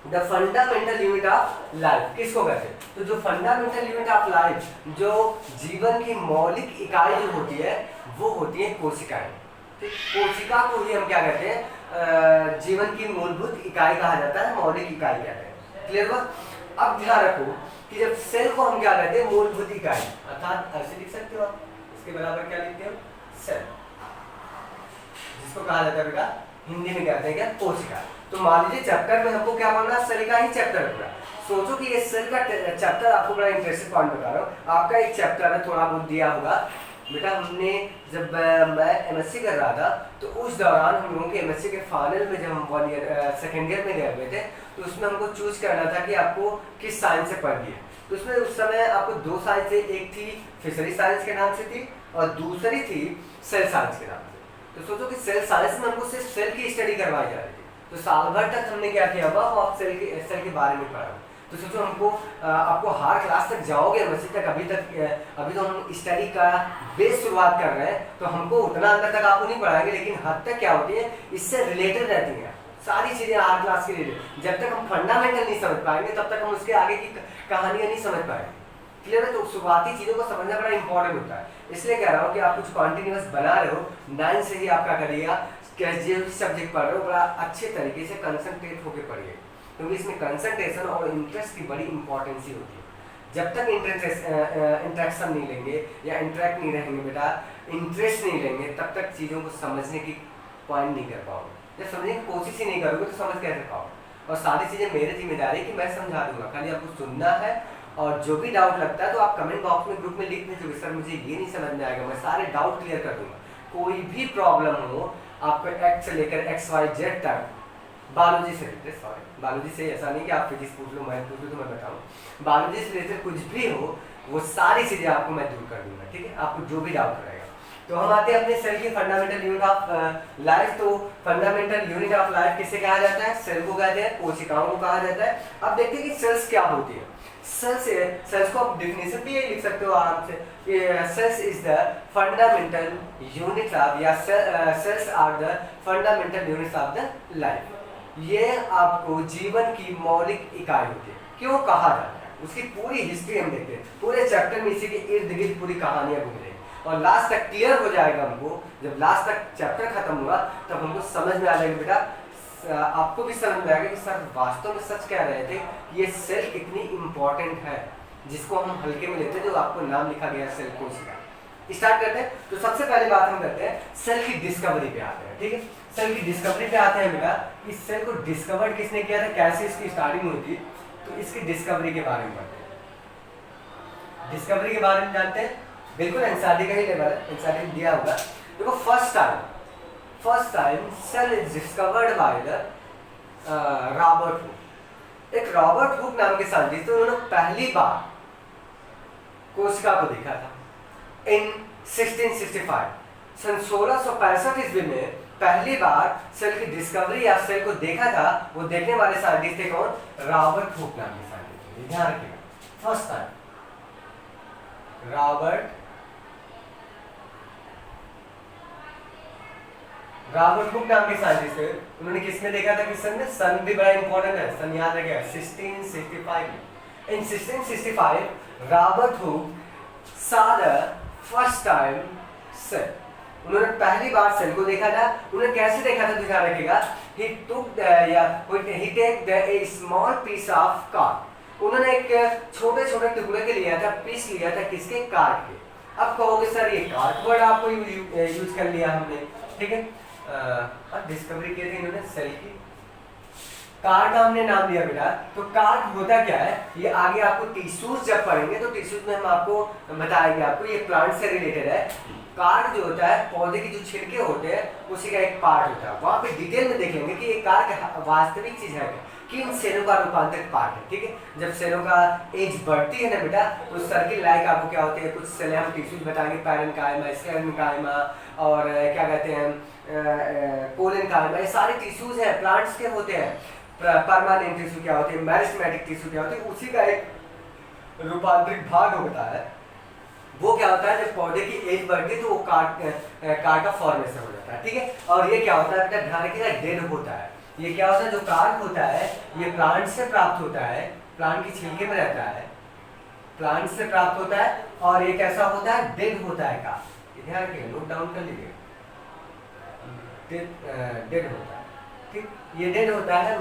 the fundamental unit of life किसको कहते हैं, तो जो फंडामेंटल यूनिट ऑफ लाइफ, जो जीवन की मौलिक इकाई जो होती है वो होती है कोशिकाएं। कोशिका को ही हम क्या कहते हैं, जीवन की मूलभूत इकाई कहा जाता है, मौलिक इकाई कहते हैं। क्लियर हुआ। अब ध्यान रखो कि जब सेल को हम क्या कहते हैं, मूलभूत इकाई, अर्थात ऐसे लिख सकते हो आप, इसके बराबर क्या लिखते हो, सेल, जिसको कहा जाता है बेटा हिंदी में कहते हैं क्या, कोशिका। तो मान लीजिए चैप्टर में हमको क्या पढ़ना, सेल का ही चैप्टर पूरा। सोचो कि ये सेल का चैप्टर, आपको बड़ा इंटरेस्टिंग पॉइंट बता रहा हूँ, आपका एक चैप्टर है, थोड़ा बहुत दिया होगा बेटा। हमने जब मैं एमएससी कर रहा था तो उस दौरान हम लोगों के एमएससी के फाइनल में जब हम 1 ईयर सेकेंड ईयर में गए हुए थे, तो उसमें हमको चूज करना था कि आपको किस साइंस से पढ़नी है। तो उसमें उस समय आपको 2 साइंस थी, एक थी फिशरी साइंस के नाम से थी और दूसरी थी सेल साइंस के नाम से। तो सोचो कि सेल साइंस में हमको सिर्फ सेल की स्टडी करवाई जा रही थी, तो साल भर तक हमने क्या किया हुआ, वो सेल के बारे में पढ़ा। तो सोचो हमको आपको हर क्लास तक जाओगे एमएससी तक, अभी तो हम स्टडी का बेस शुरुआत कर रहे हैं, तो हमको उतना अंदर तक आपको नहीं पढ़ाएंगे, लेकिन हद तक क्या होती है, इससे रिलेटेड रहती है सारी चीजें हर क्लास के रिलेटेड। जब तक हम फंडामेंटल नहीं समझ पाएंगे तब तक हम उसके आगे की कहानियां नहीं समझ पाएंगे। क्लियर है, तो शुरुआती चीजों को समझना बड़ा इंपॉर्टेंट होता है। इसलिए कह रहा हूँ कि आप कुछ कॉन्टिन्यूस बना रहे हो, 9 से ही आपका करिएगा, जो भी सब्जेक्ट पढ़ रहे हो बड़ा अच्छे तरीके से कंसंट्रेट होकर पढ़िए, क्योंकि इसमें कंसंट्रेशन और इंटरेस्ट की बड़ी इंपॉर्टेंस ही होती है। जब तक इंटरेक्शन नहीं लेंगे या इंटरेक्ट नहीं रहेंगे बेटा, इंटरेस्ट नहीं लेंगे, तब तक चीज़ों को समझने की पॉइंट नहीं कर पाओगे। जब समझने की कोशिश ही नहीं करोगे तो समझ कैसे पाओगे। और सारी चीज़ें मेरी जिम्मेदारी कि मैं समझा दूंगा, खाली आपको सुनना है। और जो भी डाउट लगता है तो आप कमेंट बॉक्स में ग्रुप में लिख दीजिए, सर मुझे ये नहीं समझ में आएगा, मैं सारे डाउट क्लियर कर दूंगा। कोई भी प्रॉब्लम हो आपको एक्स से लेकर XYZ तक, बायोलॉजी से रिलेटेड, सॉरी बायोलॉजी से ऐसा नहीं कि आप फिजिक्स पूछ लो, मैथ पूछ लो, तो मैं बताऊँ, बायोलॉजी से रिलेटेड कुछ भी हो वो सारी चीज़ें आपको मैं दूर कर दूंगा। ठीक है, आपको जो भी डाउट रहेगा। तो हम आते हैं अपने सेल की फंडामेंटल यूनिट ऑफ लाइफ। तो फंडामेंटल यूनिट ऑफ लाइफ किसे कहा जाता है? सेल को कहते हैं, कोशिकाओं को कहा जाता है। अब देखते हैं कि सेल्स क्या होती है। सेल्स को आप डिफिनेशन भी लिख सकते हो आराम से, cells is the fundamental unit of, या cells are the fundamental units of the life. ये आपको जीवन की मौलिक इकाई होती है। क्यों कहा जाता है उसकी पूरी हिस्ट्री हम देखते हैं, पूरे चैप्टर में इसी के इर्द गिर्द पूरी कहानियां घूम रही हैं और लास्ट तक क्लियर हो जाएगा हमको। जब लास्ट तक चैप्टर खत्म हुआ तब हमको समझ में आ जाएगा, बेटा आपको भी समझ में आएगा कि सर वास्तव में सच कह रहे थे कि ये सेल कितनी इंपॉर्टेंट है, जिसको हम हल्के में लेते हैं, जो आपको नाम लिखा गया सेल कोशिका। स्टार्ट करते हैं। तो सबसे पहले बात हम करते हैं सेल की डिस्कवरी पे आते हैं। ठीक है, सेल की डिस्कवरी पे आते हैं बेटा। इस सेल को डिस्कवर किसने किया था, कैसे इसकी स्टार्टिंग हुई थी, तो इसकी डिस्कवरी के बारे में पढ़ते हैं। डिस्कवरी के बारे में जानते हैं, बिल्कुल एनसीईआरटी का ही लेवल है, एनसीईआरटी में दिया होगा। देखो first time cell is discovered by the Robert Hooke. एक रॉबर्ट हुक नाम के साइंटिस्ट थे, उन्होंने पहली बार कोशिका को देखा था इन 1665। सन 1665 ईस्वी में पहली बार सेल की डिस्कवरी या सेल को देखा था। वो देखने वाले साइंटिस्ट थे कौन? रॉबर्ट हुक नाम के साइंटिस्ट। ध्यान रखिएगा, फर्स्ट टाइम रॉबर्ट हुक नाम के साइंटिस्ट थे। उन्होंने किसमें देखा था? किस सन में? सन भी बड़ा इंपॉर्टेंट है, सन याद रखिएगा 1665 में। इन 1665 Robert Hooke saw the first time cell। उन्होंने पहली बार सेल को देखा था। उन्होंने कैसे देखा था? ध्यान रखिएगा, he take a small piece of card। उन्होंने एक छोटे छोटे टुकड़े के लिया था, पीस लिया था, किसके? कार्ड के। अब कहोगे सर ये कार्ड वर्ड आपको यूज कर लिया हमने, ठीक है। अब डिस्कवरी की थी इन्होंने सेल की, कार्ड का हमने नाम दिया बेटा। तो कार्ड होता क्या है, ये आगे आपको टिश्यूज जब पढ़ेंगे तो टिश्यूज में हम आपको बताएंगे, आपको ये प्लांट से रिलेटेड है। कार्ड जो होता है पौधे के जो छिलके होते हैं उसी का एक पार्ट होता है। वहाँ पे डिटेल में देखेंगे कि ये कार्ड वास्तविक चीज है किन सेलों का रूपांतरित पार्ट है, ठीक है। जब सेलों का एज बढ़ती है ना बेटा, तो सर्किल लाइक आपको क्या होते हैं, कुछ सेलें हम टिश्यूज बताएंगे, पैरेन्काइमा, स्क्लेरेन्काइमा और क्या कहते हैं कोलेन्काइमा, ये सारे टिश्यूज हैं, प्लांट्स के होते हैं। परमानेंट टिश्यू क्या होती है, मेरिस्टेमेटिक टिश्यू क्या होती है, उसी का एक रूपांतरित भाग होता है। वो क्या होता है, जब पौधे की एज बढ़ती है तो वो कार्ड का फॉर्मेशन हो जाता है, ठीक है। और ये क्या होता है बेटा, ध्यान रखिएगा, डेड होता है। ये क्या होता है, जो कार्ड होता है ये प्लांट से प्राप्त होता है, प्लांट की छिलके में रहता है, प्लांट से प्राप्त होता है। और ये कैसा होता है, डेड होता है कार्ड। ध्यान रखिएगा, नोट डाउन कर लीजिए, डेड होता है, ठीक। ये डेड होता है,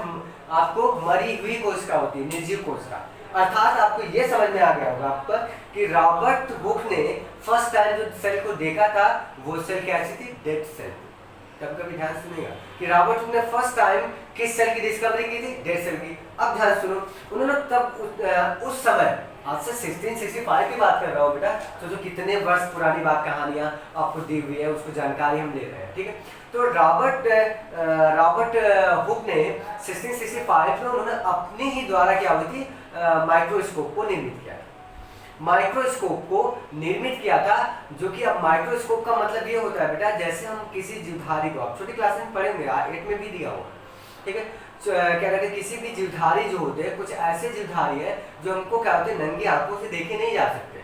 आपको मरी हुई कोशिका होती है, निर्जीव कोशिका। अर्थात आपको ये समझ में आ गया होगा आपका कि रॉबर्ट हुक ने फर्स्ट टाइम जो सेल को देखा था वो सेल कैसी थी, डेड सेल। तब कभी ध्यान सुनिएगा कि रॉबर्ट हुक ने फर्स्ट टाइम किस सेल की डिस्कवरी की थी, डेड सेल की। अब ध्यान सुनो, उन्होंने तब उस समय, आज से 1665 की बात कर रहा हूँ बेटा, तो जो कितने वर्ष पुरानी बात कहानियां आपको दी हुई है उसको जानकारी हम ले रहे हैं, ठीक है। तो रॉबर्ट हुक ने 1665 में उन्होंने अपने ही द्वारा क्या हुई थी, माइक्रोस्कोप को निर्मित किया। माइक्रोस्कोप को निर्मित किया था, जो कि अब माइक्रोस्कोप का मतलब ये होता है बेटा, जैसे हम किसी जीवधारी को, आप छोटी क्लास में पढ़ेंगे, 8 में भी दिया होगा, ठीक है। क्या कहते हैं, किसी भी जीवधारी जो होते हैं, कुछ ऐसे जीवधारी है जो हमको क्या होते हैं, नंगी आंखों से देखे नहीं जा सकते।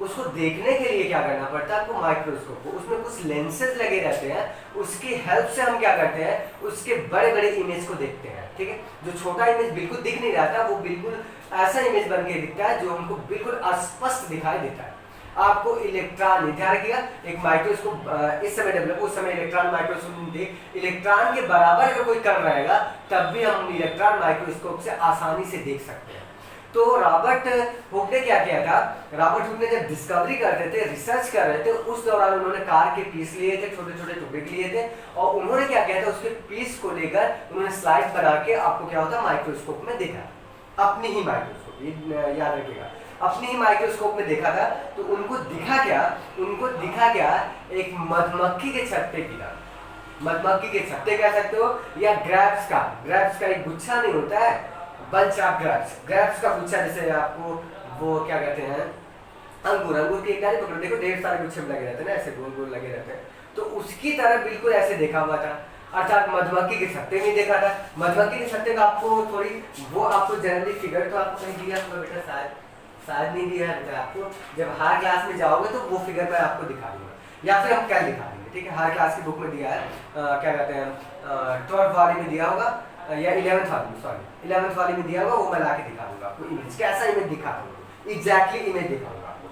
उसको देखने के लिए क्या करना पड़ता है आपको, माइक्रोस्कोप को, उसमें कुछ लेंसेज लगे रहते हैं, उसकी हेल्प से हम क्या करते हैं, उसके बड़े बड़े इमेज को देखते हैं, ठीक है। जो छोटा इमेज बिल्कुल दिख नहीं रहा था, वो बिल्कुल ऐसा इमेज बन के दिखता है जो हमको बिल्कुल स्पष्ट दिखाई देता है। आपको इलेक्ट्रॉन, ध्यान रखिएगा, एक माइक्रोस्कोप इस समय डेवलप, उस समय इलेक्ट्रॉन माइक्रोस्कोप नहीं थे। इलेक्ट्रॉन के बराबर अगर कोई कर रहेगा तब भी हम इलेक्ट्रॉन माइक्रोस्कोप से आसानी से देख सकते हैं। तो रॉबर्ट हुक ने क्या किया था, रॉबर्ट हुक ने जब डिस्कवरी करते थे, रिसर्च कर रहे थे, उस दौरान उन्होंने कार के पीस लिए थे, छोटे छोटे टुकड़े लिए थे, और उन्होंने क्या किया था, उसके पीस को लेकर उन्होंने स्लाइड बना के आपको क्या होता माइक्रोस्कोप में देखा, अपनी ही माइक्रोस्कोप, याद रखिएगा, अपनी ही माइक्रोस्कोप में देखा था। तो उनको दिखा क्या, एक मधुमक्खी के छत्ते की तरह, मधुमक्खी के छत्ते कह सकते हो, या ग्रेप्स का एक गुच्छा नहीं होता है, बंच ऑफ ग्रेप्स का गुच्छा, जैसे आपको वो क्या कहते हैं, अंगूर, अंगूर की एक डाली पकड़ो, देखो ढेर सारे गुच्छे लगे रहते हैं ना, ऐसे गोल गोल लगे रहते हैं, तो उसकी तरह बिल्कुल ऐसे देखा हुआ था। अर्थात मधुमक्खी के छत्ते में देखा था। मधुमक्खी के छत्ते का आपको थोड़ी वो आपको जनरली फिगर तो आपको कहीं दिया होगा बेटा, शायद नहीं दिया है बेटा आपको। जब हर क्लास में जाओगे तो वो फिगर मैं आपको दिखा दूंगा, या फिर हम कल दिखा देंगे, ठीक है। हर क्लास की बुक में दिया है, क्या कहते हैं 12th वाली में दिया होगा या 11th वाली में, सॉरी 11th वाली में दिया होगा, वो मैं ला के दिखा दूंगा आपको इमेज, कैसा इमेज दिखा दूंगा, एग्जैक्टली इमेज दिखाऊंगा आपको।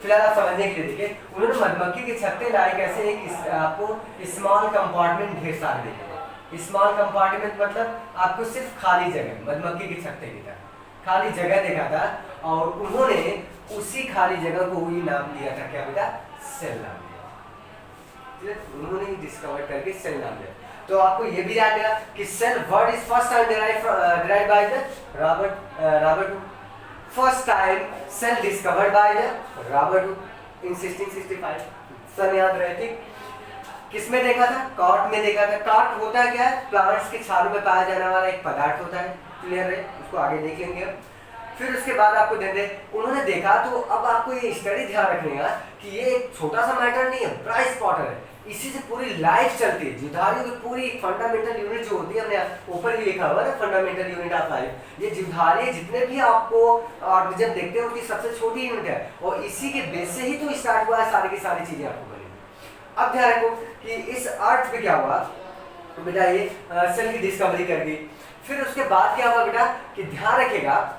फिलहाल आप समझने के लिए देखिए, उन्होंने मधुमक्खी के छत्ते लाए कैसे, एक आपको स्मॉल कंपार्टमेंट ढेर सारे देखेंगे। स्मॉल कंपार्टमेंट मतलब आपको सिर्फ खाली जगह, मधुमक्खी के छत्ते की तरह खाली जगह देखा था, और उन्होंने उसी खाली जगह को वही नाम दिया था, क्या बेटा, सेल नाम दिया। उन्होंने डिस्कवर करके सेल नाम दिया। तो आपको ये भी याद है कि cell word is first time derived by the Robert first time cell discovered by the Robert in 1665। सन याद रहे, ठीक। किसमें देखा था, कॉर्क में देखा था। कॉर्क होता है क्या है, प्लांट्स के छालों में पाया जाने वाला एक पदार्थ होता है, क्लियर है, उसको आगे देख लेंगे हम। फिर उसके बाद आपको उन्होंने देखा, तो अब आपको ये स्टडी ध्यान रखने का कि ये एक छोटा सा मैटर नहीं है, बड़ा इंपॉर्टेंट है, इसी से पूरी लाइफ चलती है। जीवधारियों की पूरी फंडामेंटल यूनिट जो होती है, हमने ऊपर भी लिखा हुआ है ना, फंडामेंटल यूनिट ऑफ लाइफ। ये जीवधारी जितने भी आपको ऑर्गेनिज्म देखते हैं उनकी सबसे छोटी यूनिट है, और इसी के बेस से ही तो स्टार्ट हुआ है सारी की सारी चीजें आपको बनी। अब ध्यान रखो कि इस अर्थ पे क्या हुआ, तो बेटा ये सेल की डिस्कवरी कर दी। फिर उसके बाद क्या हुआ बेटा, कि ध्यान रखेगा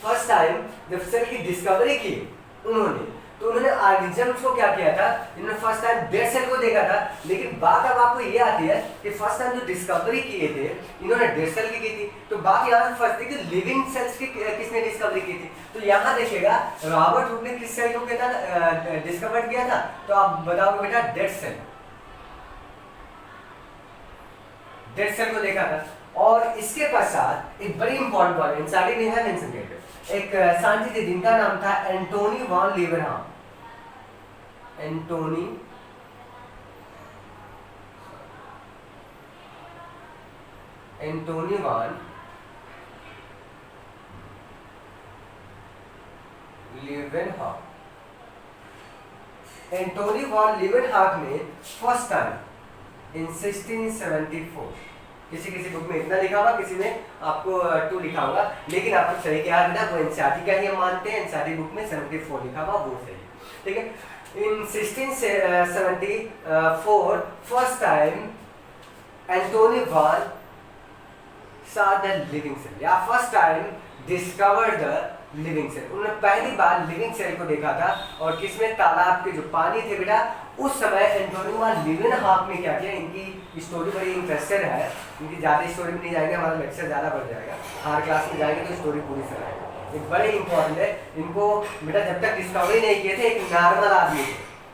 फर्स्ट टाइम जब सेल की डिस्कवरी की उन्होंने, तो उन्होंने ऑर्गेनिजम्स को क्या किया था, इन्होंने फर्स्ट टाइम डेड सेल को देखा था। लेकिन बात अब आपको ये आती है कि फर्स्ट टाइम जो डिस्कवरी किए थे इन्होंने डेड सेल की थी, तो बात यहाँ फर्स्ट थी कि लिविंग सेल्स की किसने डिस्कवरी की थी। तो यहाँ देखिएगा रॉबर्ट हुक ने किस सेल को डिस्कवर किया था, तो आप बताओगे बेटा डेड सेल, डेड सेल को देखा था। और इसके पश्चात एक बड़ी इंपॉर्टेंट बात एनसीईआरटी ने है मेंशन किया, एक साइंटिस्ट थे जिनका नाम था Antonie von Leeuwenhoek. Antonie von Leeuwenhoek. Antonie von Leeuwenhoek ने फर्स्ट टाइम इन 1674, किसी किसी बुक में इतना लिखा हुआ, किसी में आपको 2 लिखा होगा, लेकिन आपको सही क्या है, वो एनसीईआरटी का ही हम मानते हैं, एनसीईआरटी बुक में 74 लिखा हुआ, वो सही, ठीक है। In 1674 first time Antonie van saw the living cell, या first time discovered the living cell. उन्होंने पहली बार लिविंग सेल को देखा था, और किसमें, तालाब के जो पानी थे बेटा, उस समय एंटोनी वॉन लीवरहाम ने क्या किया, इनकी स्टोरी बड़ी इंटरेस्टेड है, इनकी ज़्यादा स्टोरी में नहीं जाएंगे, हमारा लेक्चर ज़्यादा बढ़ जाएगा, हर क्लास में जाएंगे तो स्टोरी पूरी सुनाएगा। एक बड़े इंपॉर्टेंट है, इनको बेटा जब तक डिस्कवरी नहीं किए थे एक नॉर्मल आदमी थे,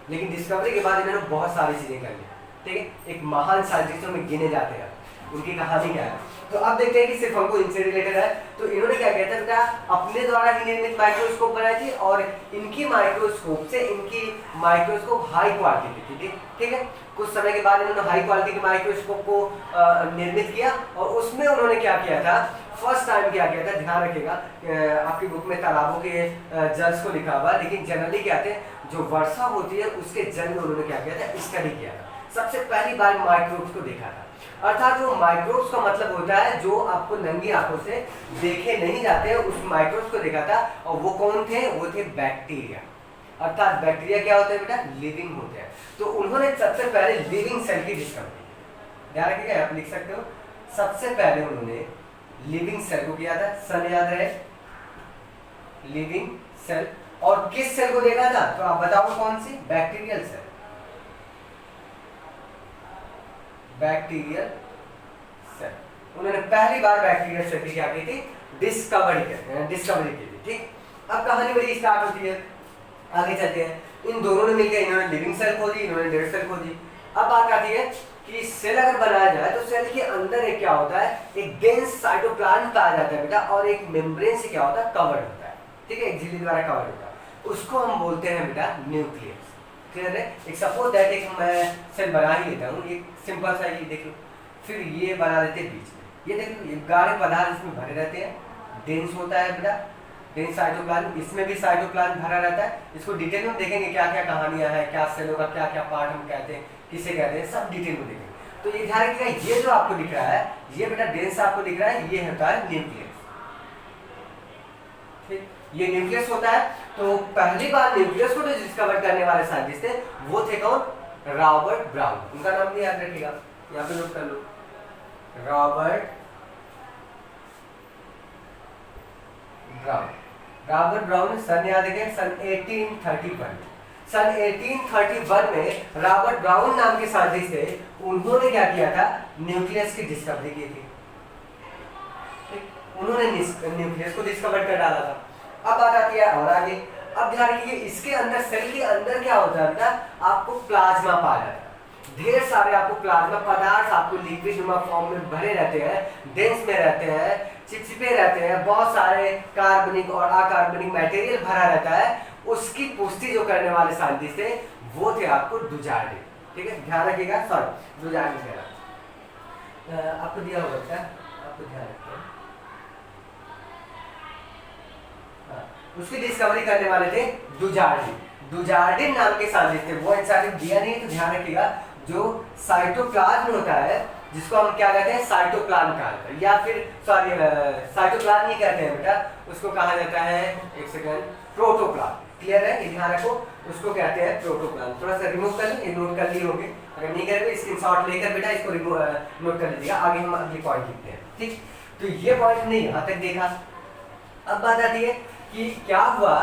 लेकिन डिस्कवरी के बाद इन्होंने बहुत सारी चीज़ें कर ली, ठीक है, एक महान साइंटिस्टों में गिने जाते हैं। उनकी कहानी क्या है, तो अब देखते हैं कि सिर्फ हमको इनसे रिलेटेड है। तो इन्होंने क्या किया था बेटा, अपने द्वारा ही निर्मित माइक्रोस्कोप बनाई थी, और इनकी माइक्रोस्कोप से इनकी माइक्रोस्कोप हाई क्वालिटी की थी, ठीक है। कुछ समय के बाद इन्होंने हाई क्वालिटी के माइक्रोस्कोप को निर्मित किया, और उसमें उन्होंने क्या किया था, फर्स्ट टाइम क्या किया था, ध्यान रखिएगा, आपकी बुक में तालाबों के जल्स को लिखा हुआ, लेकिन जनरली क्या थे, जो वर्षा होती है उसके जल में उन्होंने क्या किया था, स्टडी किया था। सबसे पहली बार माइक्रोब्स को देखा था। अर्थात जो माइक्रोब्स का मतलब होता है जो आपको नंगी आंखों से देखे नहीं जाते, उस माइक्रोब्स को देखा था। और वो कौन थे, वो थे बैक्टीरिया। अर्थात बैक्टीरिया क्या होता है बेटा, लिविंग होते हैं। तो उन्होंने सबसे पहले लिविंग सेल की डिस्कवरी की, ध्यान रखिएगा, आप लिख सकते हो, सबसे पहले उन्होंने लिविंग सेल को किया था। सन याद रहे, लिविंग सेल। और किस सेल को देखा था, तो आप बताओ कौन सी, बैक्टीरियल सेल, बैक्टीरियल सेल। उन्होंने पहली बार बैक्टीरियल सेल की क्या की थी, डिस्कवरी की थी, ठीक। अब कहानी बड़ी स्टार्ट होती है, आगे चलते हैं। इन दोनों ने मिलकर इन्होंने लिविंग सेल खोजी, इन्होंने डेड सेल खोजी। अब बात आती है कि सेल अगर बनाया जाए तो सेल के अंदर एक क्या होता है, एक डेंस साइटोप्लाज्म पाया जाता है बेटा, और एक मेम्ब्रेन से क्या होता है, कवर्ड होता है, ठीक है, एक झिल्ली द्वारा कवर्ड होता है। उसको हम बोलते हैं बेटा न्यूक्लियस, क्लियर है। एक सपोज दैट एक मैं सेल बना ही लेता हूँ, एक सिंपल सा ये देख लो, फिर ये बना देते हैं बीच में, ये देख लो, ये गाढ़े पदार्थ इसमें भरे रहते हैं, डेंस होता है बेटा, डेंस साइटोप्लाज्म, इसमें भी साइटोप्लाज्म भरा रहता है। इसको डिटेल में देखेंगे, क्या क्या कहानियां हैं, क्या सेलों का क्या क्या पार्ट हम कहते हैं, किसे कहते हैं, सब डिटेल में देखेंगे। तो ये ध्यान रखिएगा, ये जो आपको दिख रहा है, ये बेटा डेंस आपको दिख रहा है, ये होता है न्यूक्लियस। ठीक, ये न्यूक्लियस होता है। तो पहली बार न्यूक्लियस को जो डिस्कवर करने वाले साइंटिस्ट थे वो थे कौन? Robert brown. उनका नाम भी याद रखिएगा, यहाँ पे नोट कर लो, रॉबर्ट ब्राउन। रॉबर्ट ब्राउन सन याद रखें, सन 1831। सन 1831 में रॉबर्ट ब्राउन नाम के साइंटिस्ट थे, उन्होंने क्या किया था? न्यूक्लियस की डिस्कवरी की थी। उन्होंने न्यूक्लियस को डिस्कवर कर डाला था। अब बात आती है और आगे, अब ध्यान रखिए, इसके अंदर, सेल के अंदर क्या होता है? आपको प्लाज्मा पाया जाता है। ढेर सारे आपको प्लाज्मा पदार्थ आपको लिक्विड नुमा फॉर्म में भरे रहते हैं, डेंस में रहते हैं, चिपचिपे रहते हैं, बहुत सारे कार्बनिक और अकार्बनिक मटेरियल भरा रहता है। उसकी पुष्टि जो करने वाले साइंटिस्ट थे वो थे आपको डुजार्डिन। ठीक है, ध्यान रखिएगा, सॉरी डुजार्डिन कह रहा, आपको दिया होगा क्या, आपको ध्यान रखिए। उसकी डिस्कवरी करने वाले थे डुजार्डिन। डुजार्डिन नाम के साइंटिस्ट थे, वो इंसान दिया नहीं, तो ध्यान रखिएगा, जो साइटोप्लाज्म होता है, जिसको हम क्या कहते हैं? साइटोप्लाज्म कहा जाता है, या फिर सॉरी साइटोप्लाज्म नहीं कहते हैं बेटा, उसको कहा जाता है, एक सेकंड, प्रोटोप्लाज्म। क्लियर है, ये ध्यान रखो, उसको कहते हैं प्रोटोप्लाज्म। थोड़ा सा रिमूव कर लें, ये नोट कर लिए होंगे, अगर नहीं करेंगे स्क्रीनशॉट लेकर बेटा इसको नोट कर लीजिएगा। आगे हम अगली पॉइंट लिखते हैं। ठीक, तो ये पॉइंट ने यहाँ तक देखा। अब बात आती है कि क्या हुआ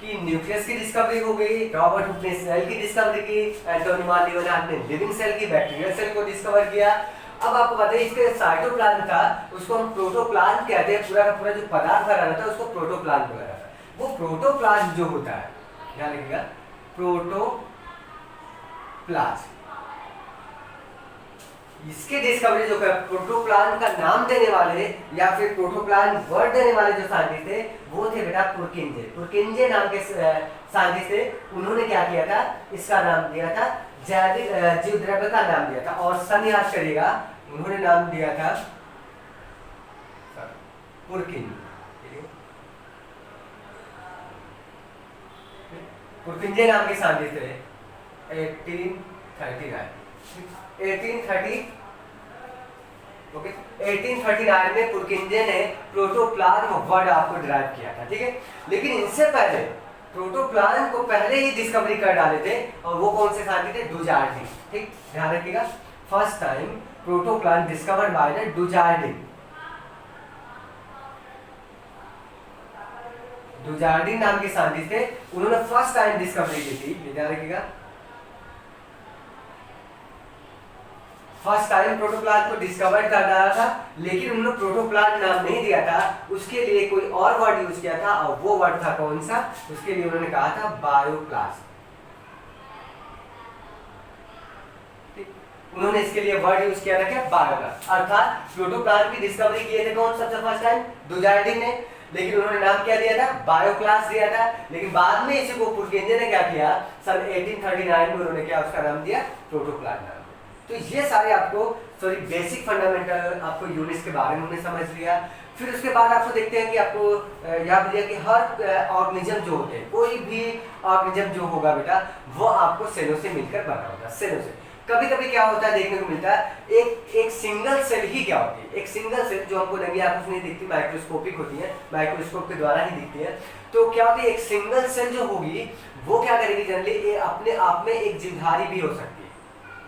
कि न्यूक्लियस की डिस्कवरी हो गई, रॉबर्ट हुक ने सेल की डिस्कवरी की, एंटोनी मान लियोनार्ड ने लिविंग सेल की, बैक्टीरियल सेल को डिस्कवर किया। अब आपको पता है इसके साइटोप्लाज्म था, उसको हम प्रोटोप्लाज्म कहते हैं। पूरा का पूरा जो पदार्थ भरा रहता है उसको प्रोटोप्लाज्म बोला जाता है। वो प्रोटोप्लाज्म जो होता है, ध्यान रखिएगा, प्रोटोप्लाज्म, इसके डिस्कवरी जो प्रोटोप्लाज्म का नाम देने वाले या फिर प्रोटोप्लाज्म वर्ड देने वाले जो साइंटिस्ट थे वो थे बेटा पुरकिंजे। पुरकिंजे नाम के साइंटिस्ट थे, उन्होंने क्या किया था? इसका नाम दिया था जैविक जीव द्रव्य का नाम दिया था, और सन याद करिएगा, उन्होंने नाम दिया था पुरकिंजे। पुरकिंजे नाम के साइंटिस्ट थे 1839 में पुरकिंजे ने प्रोटोप्लाज्म वर्ड आपको डिराइव किया था। ठीक है, लेकिन इनसे पहले प्रोटोप्लाज्म को पहले ही डिस्कवरी कर डाले थे, और वो कौन से साइंटिस्ट थे? डुजार्डिन। ठीक, ध्यान रखिएगा, first time protoplasm discovered by the Dujardin. Dujardin नाम के साइंटिस्ट थे, उन्होंने फर्स्ट टाइम डिस्कवरी की थी। ध्यान रखिएगा, फर्स्ट टाइम प्रोटोप्लाज्म को डिस्कवर कर डाला था, लेकिन उन्होंने प्रोटोप्लाज्म नाम नहीं दिया था, उसके लिए कोई और वर्ड यूज किया था, और वो वर्ड था कौन सा? उसके लिए उन्होंने कहा था बायोप्लाज्म। उन्होंने इसके लिए वर्ड यूज किया था क्या? बायोप्लाज्म। अर्थात प्रोटोप्लाज्म की डिस्कवरी किए थे कौन सबसे फर्स्ट टाइम? डुजार्डिन ने, लेकिन उन्होंने नाम क्या दिया था? बायोप्लाज्म दिया था। लेकिन बाद में इसी को पुरकिंजे ने क्या किया? सन 1839 में उन्होंने क्या उसका नाम दिया? प्रोटोप्लाज्म। तो ये सारे आपको सॉरी बेसिक फंडामेंटल आपको यूनिट्स के बारे में हमने समझ लिया। फिर उसके बाद आपको देखते हैं कि आपको याद दिया कि हर ऑर्गेनिज्म जो होते हैं, कोई भी ऑर्गेनिज्म जो होगा बेटा वो आपको सेलों से मिलकर बना होगा। सेलों से कभी कभी क्या होता है देखने को मिलता है, एक सिंगल सेल ही क्या होती है, एक सिंगल सेल जो हमको नंगी आंखों से नहीं दिखती, माइक्रोस्कोपिक होती है, माइक्रोस्कोप के द्वारा ही दिखती है। तो क्या होती है, एक सिंगल सेल जो होगी वो क्या करेगी जनरली, ये अपने आप में एक जीवधारी भी हो सकती है।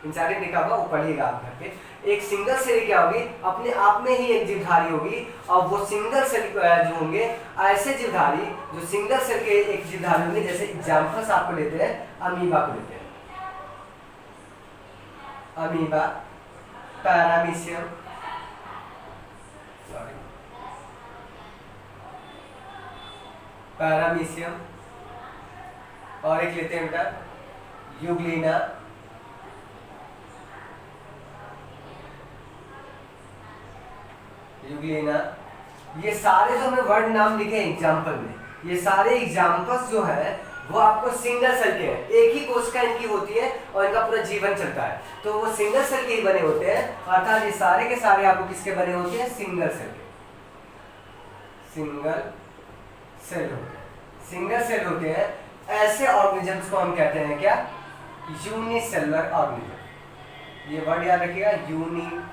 इंसाइड लिखा होगा, वो पढ़िएगा आप घर पे। एक सिंगल सेल क्या होगी, अपने आप में ही एक जीवधारी होगी, और वो सिंगल सेल जो होंगे ऐसे जीवधारी जो सिंगल सेल के एक जीवधारी होंगे। जैसे एग्जांपल्स आपको लेते हैं, अमीबा को लेते हैं, अमीबा, पैरामीशियम, पैरामीशियम, और एक लेते हैं बेटा यूग्लिना, यूग्लिना। ये सारे जो हमने वर्ड नाम लिखे हैं एग्जाम्पल में, ये सारे एग्जाम्पल्स जो है वो आपको सिंगल सेल के हैं, एक ही कोशिका इनकी होती है और इनका पूरा जीवन चलता है, तो वो सिंगल सेल के ही बने होते हैं। अर्थात ये सारे के सारे आपको किसके बने होते हैं? सिंगल सेल के, सिंगल सेल होते हैं, सिंगल सेल होते हैं, ऐसे ऑर्गेनिजम्स को हम कहते हैं क्या? Unicellular organism. ये वर्ड याद रखिएगा, यूनिसेलुलर।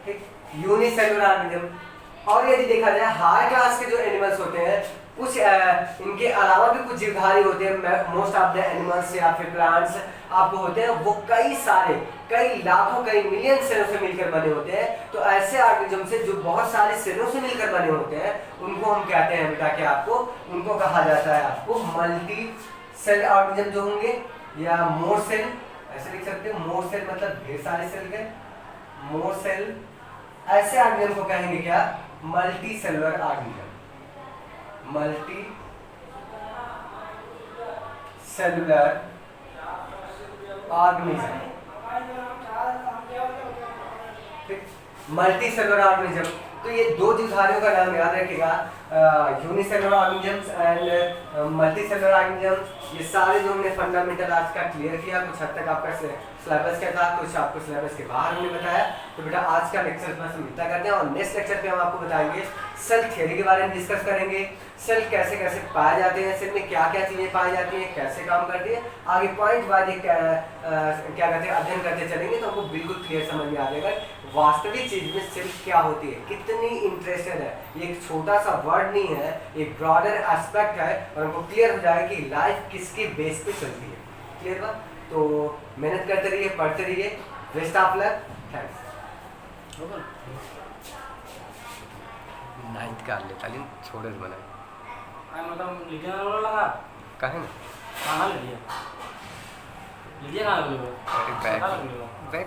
ठीक, यूनिसेलुलर ऑर्गेनिज्म। और यदि देखा जाए हाई क्लास के जो एनिमल्स होते हैं, कुछ इनके अलावा भी कुछ जीवधारी होते हैं, मोस्ट ऑफ द एनिमल्स या फिर प्लांट्स आपको होते हैं, वो कई सारे, कई लाखों, कई मिलियन सेलों से मिलकर बने होते हैं। तो ऐसे ऑर्गेनिज्म से जो बहुत सारे सेलों से मिलकर बने होते हैं, उनको हम कहते हैं बेटा क्या? आपको उनको कहा जाता है आपको मल्टी सेल ऑर्गेनिज्म जो होंगे, या मोर सेल, ऐसे लिख सकते हो। मोर सेल मतलब ढेर सारे सेल के, मोर सेल। ऐसे ऑर्गेनिज्म को कहेंगे क्या? Multi cellular organism, multi cellular organism. ठीक, मल्टी सेलुलर ऑर्गेनिज्म। तो ये दो जीवधारियों का नाम याद रखिएगा, unicellular organisms and multi cellular organism. ये सारे जो हमने फंडामेंटल आज का क्लियर किया, कुछ हद तक आपका सिलेबस क्या था, कुछ आपको सिलेबस के बाहर हमने बताया। तो बेटा आज का लेक्चर बस हम इतना करते हैं, और नेक्स्ट लेक्चर पे हम आपको बताएंगे सेल थ्योरी के बारे में डिस्कस करेंगे। सेल कैसे कैसे पाए जाते हैं, सेल में क्या क्या चीजें पाई जाती हैं, कैसे काम करती है, आगे पॉइंट वाइज क्या कहते हैं अध्ययन करते चलेंगे, तो हमको बिल्कुल क्लियर समझ में आ जाएगा वास्तविक चीज में सेल क्या होती है, कितनी इंटरेस्टेड है। ये एक छोटा सा वर्ड नहीं है, एक ब्रॉडर एस्पेक्ट है, और हमको क्लियर हो जाएगा कि लाइफ किसके बेस पे चलती है। क्लियर बात? तो मेहनत करते रहिए, पढ़ते रहिए। Best of luck, thanks. 9th का ले तालीम छोड़े बनाए मतलब लिखने वाला लगा कहे ना कहाँ ले लिया लिया कहाँ लग बैग